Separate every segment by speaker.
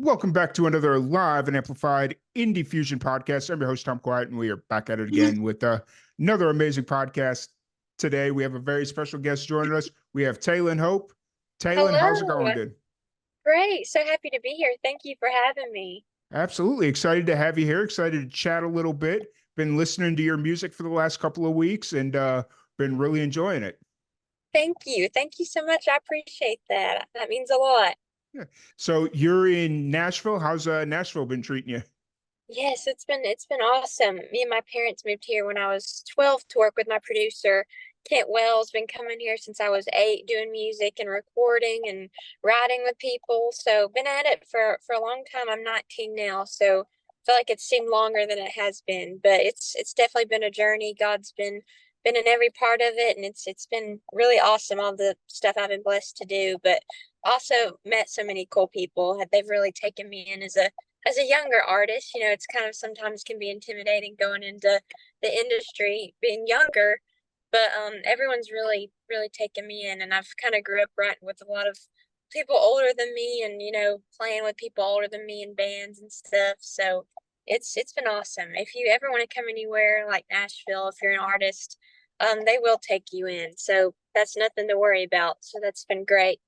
Speaker 1: Welcome back to another live and amplified Indie Fusion podcast. I'm your host, Tom Quiet, and we are back at it again with another amazing podcast. Today, we have a very special guest joining us. We have Taylon Hope. Taylon, how's it going,
Speaker 2: Hello.
Speaker 1: dude?
Speaker 2: Great. So happy to be here. Thank you for having me.
Speaker 1: Absolutely excited to have you here. Excited to chat a little bit. Been listening to your music for the last couple of weeks and been really enjoying it.
Speaker 2: Thank you. Thank you so much. I appreciate that. That means a lot.
Speaker 1: Yeah. So you're in Nashville. How's Nashville been treating you?
Speaker 2: Yes, it's been awesome. Me and my parents moved here when I was 12 to work with my producer. Kent Wells, been coming here since I was 8, doing music and recording and writing with people. So been at it for a long time. I'm 19 now, so I feel like it seemed longer than it has been. But it's definitely been a journey. God's been in every part of it, and it's been really awesome, all the stuff I've been blessed to do. But also met so many cool people. They've really taken me in as a younger artist. It's kind of sometimes can be intimidating going into the industry being younger, but everyone's really taken me in, and I've kind of grew up writing with a lot of people older than me, and playing with people older than me in bands and stuff. So it's been awesome. If you ever want to come anywhere like Nashville, if you're an artist, they will take you in. So that's nothing to worry about. So that's been great.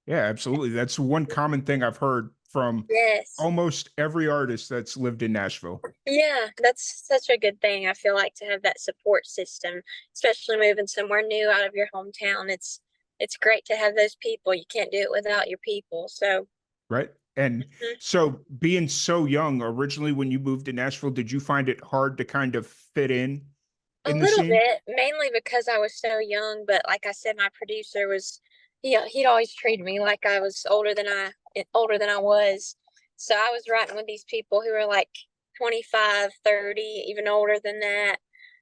Speaker 1: Yeah, absolutely. That's one common thing I've heard from
Speaker 2: Yes.
Speaker 1: almost every artist that's lived in Nashville.
Speaker 2: Yeah, that's such a good thing. I feel like to have that support system, especially moving somewhere new out of your hometown. It's great to have those people. You can't do it without your people. So,
Speaker 1: Right. And
Speaker 2: mhm.
Speaker 1: so being so young, originally when you moved to Nashville, did you find it hard to kind of fit
Speaker 2: A
Speaker 1: in the
Speaker 2: little
Speaker 1: scene?
Speaker 2: bit, mainly because I was so young, but like I said, my producer was he'd always treated me like I was older than I was. So I was writing with these people who were like 25, 30, even older than that.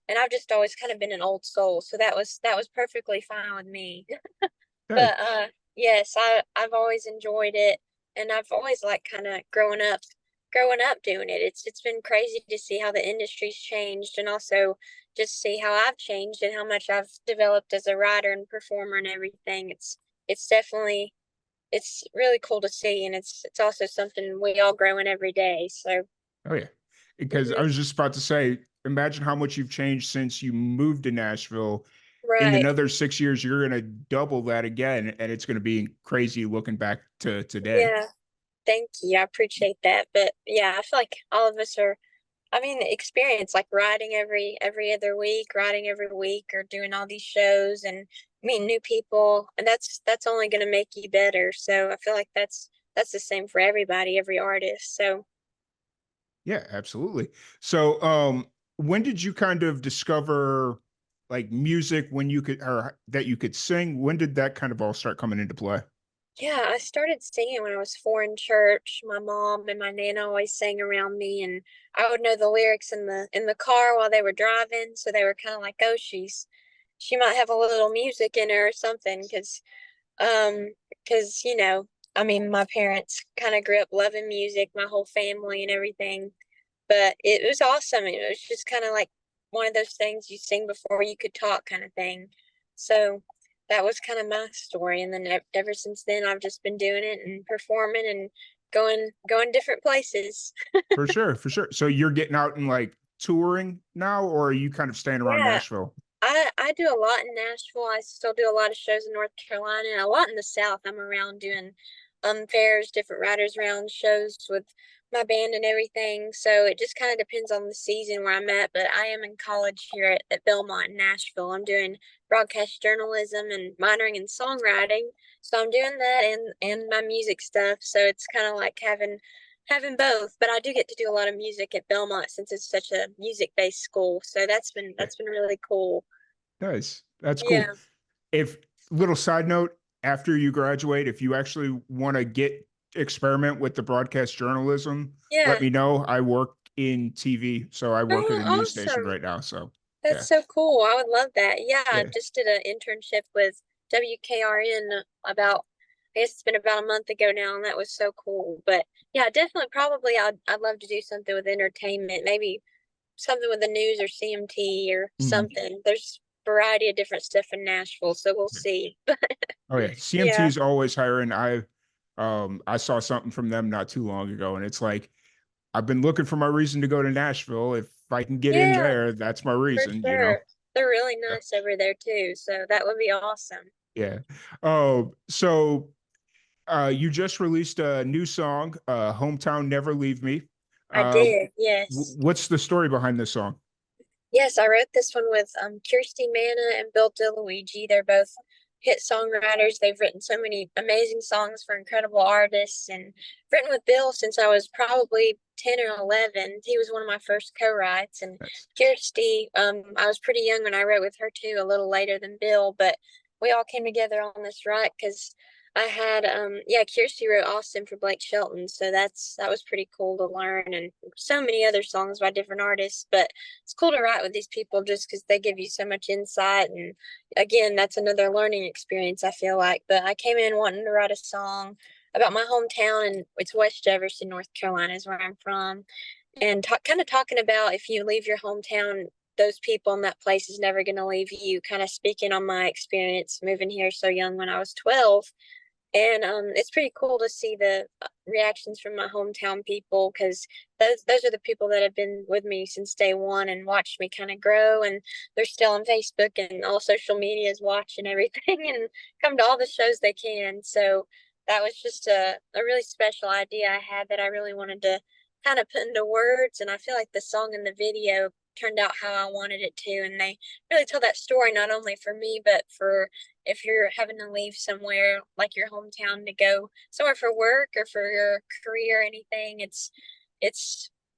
Speaker 2: And I've just always kind of been an old soul. So that was perfectly fine with me.
Speaker 1: Hey,
Speaker 2: But yes, I've always enjoyed it, and I've always like kind of growing up doing it. It's been crazy to see how the industry's changed, and also just see how I've changed and how much I've developed as a writer and performer and everything. It's definitely it's really cool to see, and it's also something we all grow in every day. So,
Speaker 1: oh yeah. Because I
Speaker 2: mhm.
Speaker 1: was just about to say, imagine how much you've changed since you moved to Nashville. In
Speaker 2: Right.
Speaker 1: another 6 years, you're gonna double that again, and it's gonna be crazy looking back to today.
Speaker 2: Yeah. Thank you. I appreciate that. But yeah, I feel like all of us are, I mean, the experience like writing every other week, writing every week, or doing all these shows and meeting new people, and that's only going to make you better. So I feel like that's the same for everybody, every artist. So
Speaker 1: Yeah, absolutely. So, when did you kind of discover like music when you could or that you could sing? When did that kind of all start coming into play?
Speaker 2: yeah, I started singing when I was 4 in church. My mom and my nana always sang around me, and I would know the lyrics in the car while they were driving. So they were kind of like, "Oh, she might have a little music in her or something," um, because I mean, my parents kind of grew up loving music, my whole family and everything. But it was awesome. It was just kind of like one of those things you sing before you could talk kind of thing. So that was kind of my story. And then ever since then, I've just been doing it and performing and going different places.
Speaker 1: For sure, for sure. So you're getting out and like touring now, or are you kind of staying around
Speaker 2: Yeah,
Speaker 1: Nashville?
Speaker 2: I do a lot in Nashville. I still do a lot of shows in North Carolina and a lot in the South. I'm around doing fairs, different writers round shows with my band and everything. So it just kind of depends on the season where I'm at. But I am in college here at Belmont in Nashville. I'm doing broadcast journalism and minoring in songwriting. So I'm doing that and my music stuff. So it's kind of like having both. But I do get to do a lot of music at Belmont since it's such a music based school. So
Speaker 1: Yeah,
Speaker 2: that's been really cool.
Speaker 1: nice. That's cool.
Speaker 2: Yeah.
Speaker 1: If little side note, after you graduate, if you actually want to get experiment with the broadcast journalism, let
Speaker 2: Yeah.
Speaker 1: me know. I work in TV, so I work at
Speaker 2: Oh,
Speaker 1: a news station
Speaker 2: awesome.
Speaker 1: right now. So
Speaker 2: That's
Speaker 1: yeah,
Speaker 2: so cool. I would love that. Yeah, I
Speaker 1: yeah.
Speaker 2: just did an internship with WKRN about, I guess it's been about a month ago now, and that was so cool. But yeah, definitely, probably I'd love to do something with entertainment, maybe something with the news or CMT or
Speaker 1: Mhm.
Speaker 2: something. There's variety of different stuff in Nashville, so we'll see.
Speaker 1: Oh yeah, CMT
Speaker 2: Yeah.
Speaker 1: is always hiring. I saw something from them not too long ago, and it's like I've been looking for my reason to go to Nashville. If I can get in
Speaker 2: Yeah,
Speaker 1: there, that's my
Speaker 2: for
Speaker 1: reason, you know.
Speaker 2: sure. They're really
Speaker 1: Yeah.
Speaker 2: nice over there too, so that would be awesome.
Speaker 1: Yeah. Oh, so you just released a new song, "Hometown Never Leave Me."
Speaker 2: I
Speaker 1: Uh,
Speaker 2: did, yes.
Speaker 1: what's the story behind this song?
Speaker 2: Yes, I wrote this one with Kirsty Manna and Bill DeLuigi. They're both hit songwriters. They've written so many amazing songs for incredible artists, and written with Bill since I was probably 10 or 11. He was one of my first co-writes, and
Speaker 1: Nice.
Speaker 2: Kirsty, I was pretty young when I wrote with her too, a little later than Bill, but we all came together on this write because I had yeah, Kirsty wrote Austin for Blake Shelton, so that was pretty cool to learn, and so many other songs by different artists, but it's cool to write with these people just because they give you so much insight. And again, that's another learning experience, I feel like. But I came in wanting to write a song about my hometown, and it's West Jefferson, North Carolina, is where I'm from. And kind of talking about if you leave your hometown, those people in that place is never going to leave you. Kind of speaking on my experience moving here so young when I was 12, and it's pretty cool to see the reactions from my hometown people because those are the people that have been with me since day one and watched me kind of grow. And they're still on Facebook and all social media is watching everything and come to all the shows they can. So that was just a really special idea I had that I really wanted to kind of put into words. And I feel like the song and the video turned out how I wanted it to. And they really tell that story not only for me, but for if you're having to leave somewhere like your hometown to go somewhere for work or for your career or anything, it's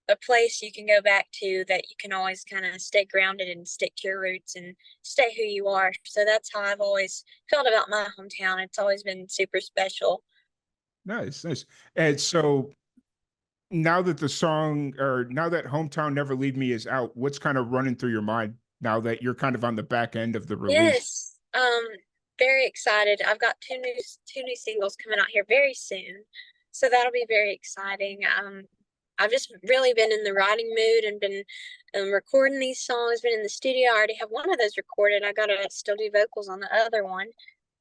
Speaker 2: a place you can go back to that you can always kind of stay grounded and stick to your roots and stay who you are. So that's how I've always felt about my hometown. It's always been super special.
Speaker 1: Nice, nice. And so now that the song, or now that "Hometown Never Leave Me" is out, what's kind of running through your mind now that you're kind of on the back end of the release?
Speaker 2: Yes. Very excited. I've got two new singles coming out here very soon. So that'll be very exciting. I've just really been in the writing mood and been recording these songs, been in the studio. I already have one of those recorded. I gotta still do vocals on the other one.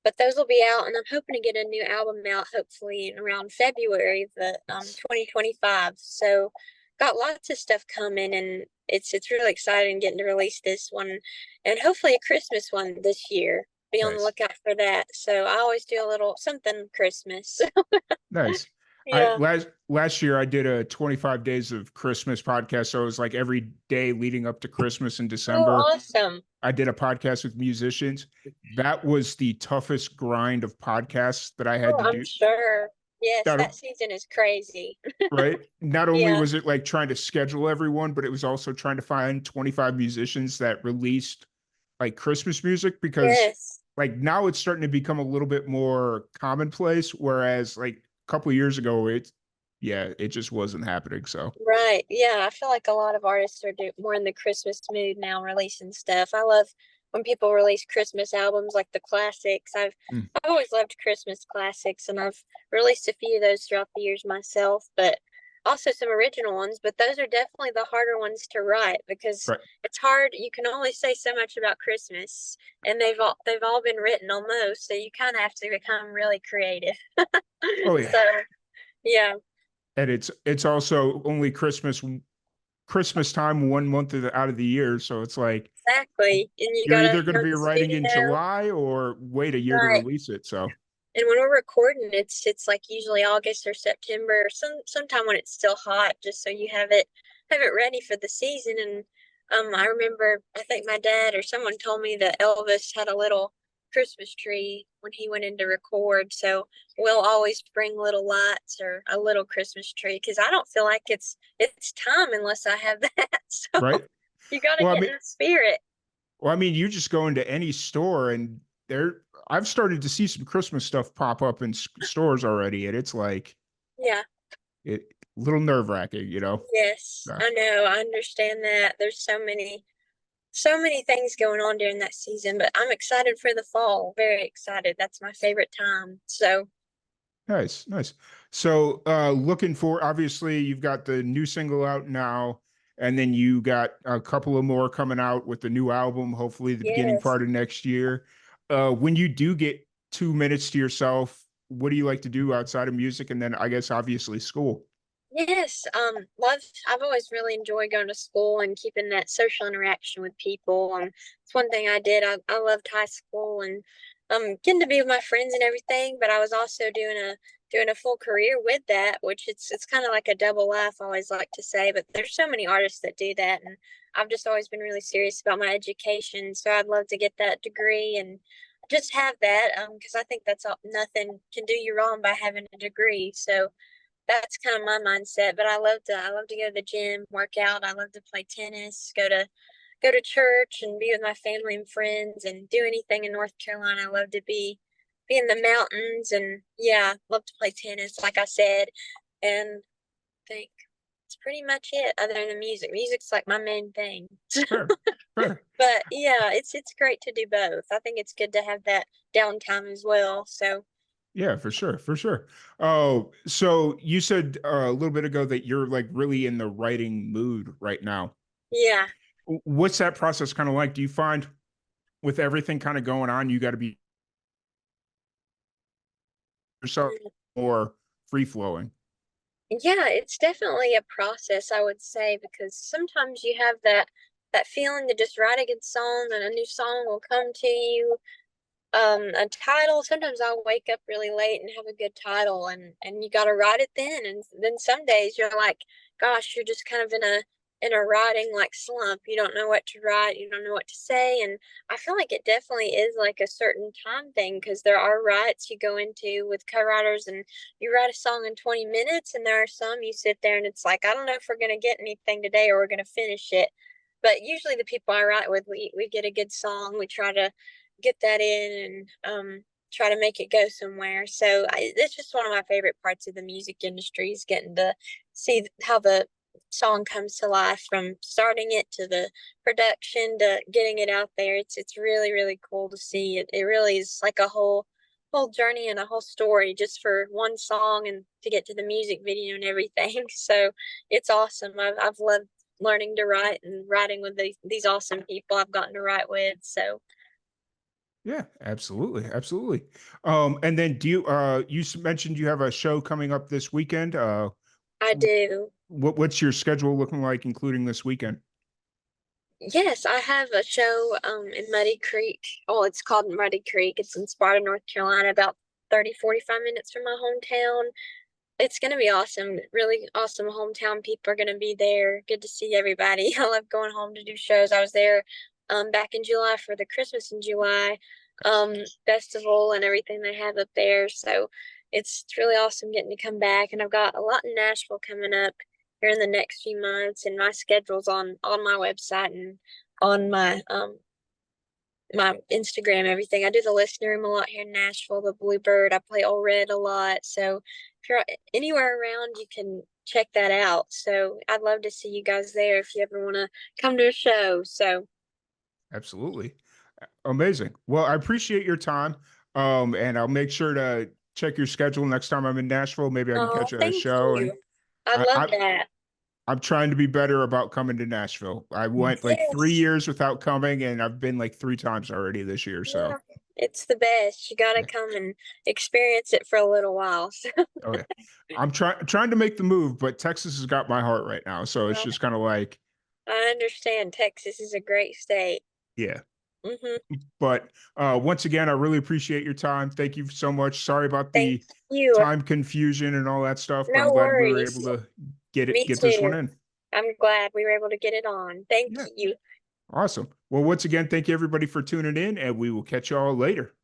Speaker 2: But those will be out, and I'm hoping to get a new album out hopefully in around February of the
Speaker 1: Nice.
Speaker 2: 2025. So got lots of stuff coming, and it's really exciting getting to release this one and hopefully a Christmas one this year. Be on the
Speaker 1: Nice.
Speaker 2: lookout for that. So I always do a little something Christmas.
Speaker 1: Nice. I
Speaker 2: Yeah.
Speaker 1: last year I did a 25 days of Christmas podcast. So it was like every day leading up to Christmas in
Speaker 2: Oh,
Speaker 1: December.
Speaker 2: awesome.
Speaker 1: I did a podcast with musicians. That was the toughest grind of podcasts that I had
Speaker 2: Oh,
Speaker 1: to
Speaker 2: I'm
Speaker 1: do.
Speaker 2: sure. Yes,
Speaker 1: That
Speaker 2: that season is crazy.
Speaker 1: right? Not only
Speaker 2: Yeah.
Speaker 1: was it like trying to schedule everyone, but it was also trying to find 25 musicians that released like Christmas music because
Speaker 2: Yes.
Speaker 1: like now it's starting to become a little bit more commonplace. Whereas like a couple of years ago, yeah, it just wasn't happening. So
Speaker 2: Right. Yeah, I feel like a lot of artists are more in the Christmas mood now, releasing stuff. I love when people release Christmas albums like the classics.
Speaker 1: mm,
Speaker 2: I've always loved Christmas classics, and I've released a few of those throughout the years myself, but also some original ones, but those are definitely the harder ones to write because
Speaker 1: right.
Speaker 2: it's hard. You can only say so much about Christmas, and they've all been written almost, so you kind of have to become really creative.
Speaker 1: Oh yeah.
Speaker 2: So, yeah.
Speaker 1: And it's also only Christmas time 1 month out of the year. So it's like
Speaker 2: Exactly. And you
Speaker 1: you're
Speaker 2: gotta
Speaker 1: either going to
Speaker 2: you're in
Speaker 1: be
Speaker 2: the
Speaker 1: writing in
Speaker 2: studio.
Speaker 1: July or wait a year to
Speaker 2: Right.
Speaker 1: release it. So
Speaker 2: And when we're recording, it's like usually August or September, or sometime when it's still hot, just so you have it ready for the season. And I remember I think my dad or someone told me that Elvis had a little Christmas tree when he went in to record. So we'll always bring little lights or a little Christmas tree because I don't feel like it's time unless I have that. So
Speaker 1: right.
Speaker 2: you gotta
Speaker 1: Well, I
Speaker 2: get
Speaker 1: mean,
Speaker 2: in the spirit.
Speaker 1: you just go into any store and there, I've started to see some Christmas stuff pop up in stores already, and it's like
Speaker 2: Yeah.
Speaker 1: it a little nerve wracking, you know.
Speaker 2: Yes,
Speaker 1: So,
Speaker 2: I know. I understand that. There's so many things going on during that season, but I'm excited for the fall. Very excited. That's my favorite time. So,
Speaker 1: nice, nice. So, looking for obviously you've got the new single out now, and then you got a couple of more coming out with the new album, hopefully the beginning
Speaker 2: yes.
Speaker 1: part of next year. When you do get 2 minutes to yourself, what do you like to do outside of music? And then I guess obviously school.
Speaker 2: Yes, I've always really enjoyed going to school and keeping that social interaction with people. It's one thing I did. I loved high school and getting to be with my friends and everything, but I was also doing a full career with that, which it's kind of like a double life, I always like to say, but there's so many artists that do that, and I've just always been really serious about my education, so I'd love to get that degree and just have that because I think that's all, nothing can do you wrong by having a degree. So that's kind of my mindset. But I love to go to the gym, work out. I love to play tennis, go to church, and be with my family and friends, and do anything in North Carolina. I love to be in the mountains, and yeah, love to play tennis, like I said, and I think it's pretty much it. Other than music, music's like my main thing.
Speaker 1: Fair, fair.
Speaker 2: But yeah, it's great to do both. I think it's good to have that downtime as well. So
Speaker 1: Yeah, for sure, for sure. Oh, so you said a little bit ago that you're like really in the writing mood right now.
Speaker 2: yeah.
Speaker 1: What's that process kind of like? Do you find with everything kind of going on, you got to be yourself more free flowing?
Speaker 2: Yeah, it's definitely a process, I would say, because sometimes you have that feeling to just write a good song and a new song will come to you. A title, sometimes I'll wake up really late and have a good title, and you got to write it then, and then some days you're like, gosh, you're just kind of in a writing like slump. You don't know what to write, you don't know what to say, and I feel like it definitely is like a certain time thing, because there are writes you go into with co-writers and you write a song in 20 minutes, and there are some you sit there and it's like, I don't know if we're going to get anything today or we're going to finish it. But usually the people I write with, we get a good song, we try to get that in, and try to make it go somewhere. So it's just one of my favorite parts of the music industry, is getting to see how the song comes to life, from starting it to the production to getting it out there. It's really really cool to see. It really is like a whole journey and a whole story just for one song, and to get to the music video and everything. So it's awesome. I've loved learning to write and writing with these awesome people I've gotten to write with. So
Speaker 1: Yeah, absolutely, absolutely. And then do you mentioned you have a show coming up this weekend?
Speaker 2: I do.
Speaker 1: What's your schedule looking like, including this weekend?
Speaker 2: Yes, I have a show in Muddy Creek. Oh, it's called Muddy Creek. It's in Sparta, North Carolina, about 30-45 minutes from my hometown. It's going to be awesome. Really awesome hometown people are going to be there. Good to see everybody. I love going home to do shows. I was there back in July for the Christmas in July um festival and everything they have up there. So it's really awesome getting to come back, and I've got a lot in Nashville coming up here in the next few months, and my schedule's on my website and on my Instagram, everything. I do the listening room a lot here in Nashville, the Bluebird. I play Old Red a lot. So if you're anywhere around, you can check that out. So I'd love to see you guys there if you ever want to come to a show. So,
Speaker 1: Absolutely. Amazing. Well, I appreciate your time. And I'll make sure to check your schedule next time I'm in Nashville. Maybe I can
Speaker 2: oh,
Speaker 1: catch a
Speaker 2: thank
Speaker 1: show. And
Speaker 2: you. I
Speaker 1: I,
Speaker 2: love
Speaker 1: I
Speaker 2: that.
Speaker 1: I'm trying to be better about coming to Nashville. I went like three
Speaker 2: Yes.
Speaker 1: years without coming, and I've been like three times already this year.
Speaker 2: Yeah.
Speaker 1: So
Speaker 2: It's the best. You got to
Speaker 1: yeah.
Speaker 2: come and experience it for a little while.
Speaker 1: Oh yeah. I'm trying to make the move, but Texas has got my heart right now. So it's
Speaker 2: So,
Speaker 1: just kind of like,
Speaker 2: I understand Texas is a great state.
Speaker 1: yeah.
Speaker 2: Hmm.
Speaker 1: But once again, I really appreciate your time. Thank you so much. Sorry about
Speaker 2: Thank
Speaker 1: the
Speaker 2: you.
Speaker 1: time confusion and all that stuff, but I'm
Speaker 2: No
Speaker 1: glad we were able
Speaker 2: worries.
Speaker 1: to
Speaker 2: Me
Speaker 1: get this one
Speaker 2: too.
Speaker 1: in.
Speaker 2: I'm glad we were able to get it on. Thank
Speaker 1: Yeah.
Speaker 2: you.
Speaker 1: Awesome. Well, once again, thank you everybody for tuning in, and we will catch you all later.